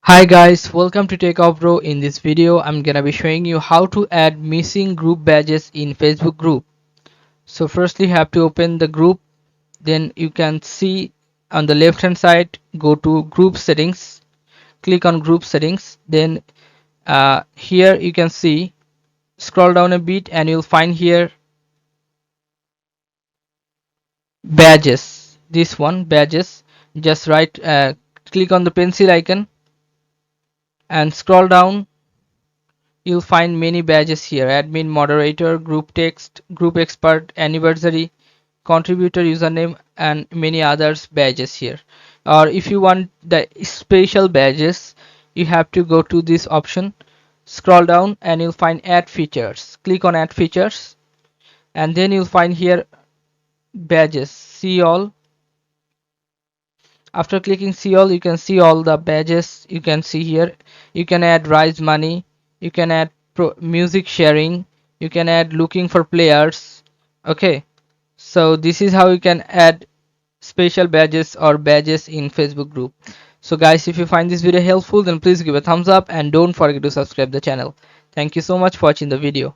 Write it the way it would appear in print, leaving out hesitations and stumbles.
Hi guys, welcome to Techavro. In this video, I'm gonna be showing you how to add missing group badges in Facebook group. So firstly, you have to open the group. Then you can see on the left hand side, go to group settings. Click on group settings. Then here you can see, scroll down a bit and you'll find here badges. This one, badges. Just click on the pencil icon and scroll down. You'll find many badges here: admin, moderator, group text, group expert, anniversary, contributor, username, and many others badges here. Or if you want the special badges, you have to go to this option, scroll down, and you'll find add features. Click on add features, and then you'll find here badges. See all. After clicking see all, you can see all the badges. You can see here you can add rise money, you can add music sharing, you can add looking for players. Okay, so this is how you can add special badges or badges in Facebook group. So guys, if you find this video helpful, then please give a thumbs up and don't forget to subscribe the channel. Thank you so much for watching the video.